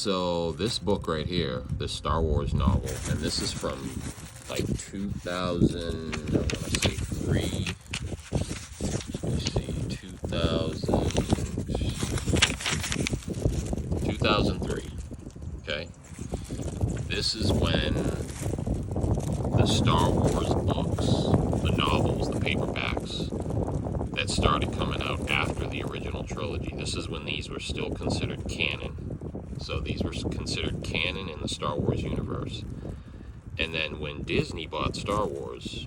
So this book right here, this Star Wars novel, and this is from like 2000, I want to say 3, let's see, 2003, okay? This is when the Star Wars books, the novels, the paperbacks, that started coming out after the original trilogy. This is when these were still considered canon. So these were considered canon in the Star Wars universe. And then when Disney bought Star Wars,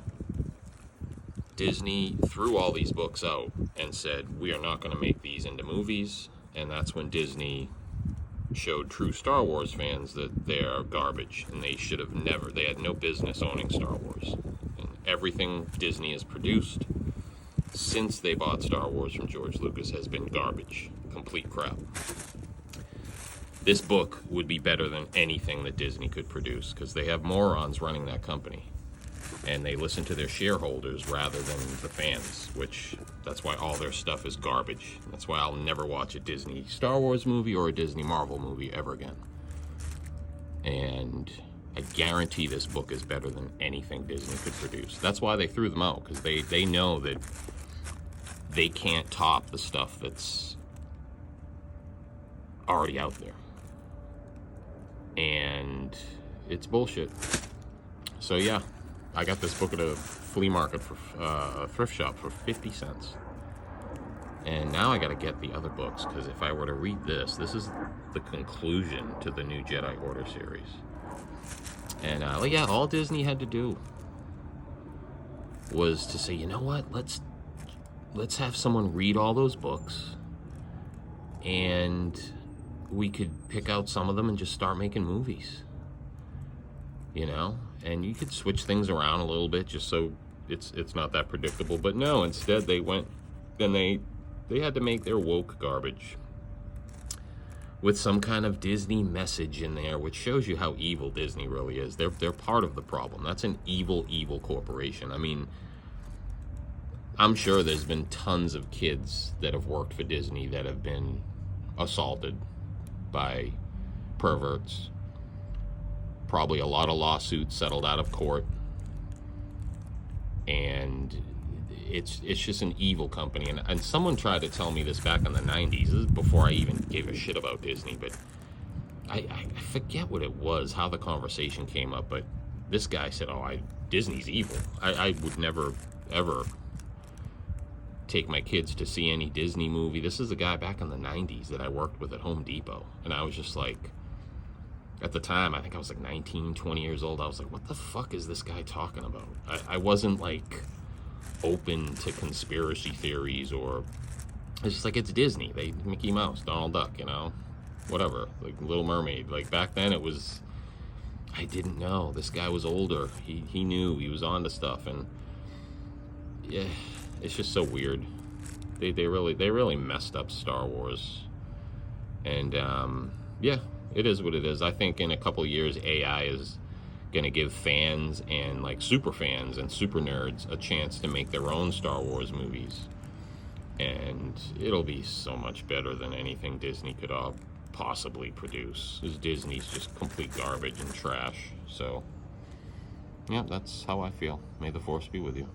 Disney threw all these books out and said, we are not going to make these into movies. And that's when Disney showed true Star Wars fans that they are garbage. And they should have never, they had no business owning Star Wars. And everything Disney has produced since they bought Star Wars from George Lucas has been garbage. Complete crap. This book would be better than anything that Disney could produce because they have morons running that company. And they listen to their shareholders rather than the fans, which that's why all their stuff is garbage. That's why I'll never watch a Disney Star Wars movie or a Disney Marvel movie ever again. And I guarantee this book is better than anything Disney could produce. That's why they threw them out, because they know that they can't top the stuff that's already out there. And it's bullshit. So yeah, I got this book at a flea market for a thrift shop for 50 cents. And now I gotta get the other books, because if I were to read this is the conclusion to the new Jedi Order series. And yeah, all Disney had to do was to say, you know what, let's have someone read all those books, and we could pick out some of them and just start making movies, you know? And you could switch things around a little bit just so it's not that predictable. But no, instead they went and they had to make their woke garbage with some kind of Disney message in there, which shows you how evil Disney really is. They're part of the problem. That's an evil corporation. I mean, I'm sure there's been tons of kids that have worked for Disney that have been assaulted by perverts. Probably a lot of lawsuits settled out of court. And it's just an evil company. And someone tried to tell me this back in the 90s. This is before I even gave a shit about Disney. But I forget what it was, how the conversation came up. But this guy said, Disney's evil. I would never, ever take my kids to see any Disney movie. This is a guy back in the 90s that I worked with at Home Depot. And I was just like, at the time, I think I was like 19, 20 years old. I was like, what the fuck is this guy talking about? I wasn't like open to conspiracy theories, or it's just like, it's Disney. Mickey Mouse, Donald Duck, you know, whatever, like Little Mermaid. Like back then it was, I didn't know. This guy was older. He knew, he was onto stuff. And yeah, it's just so weird. They really messed up Star Wars. And yeah, it is what it is. I think in a couple years, AI is going to give fans and like super fans and super nerds a chance to make their own Star Wars movies. And it'll be so much better than anything Disney could possibly produce. Because Disney's just complete garbage and trash. So, yeah, that's how I feel. May the Force be with you.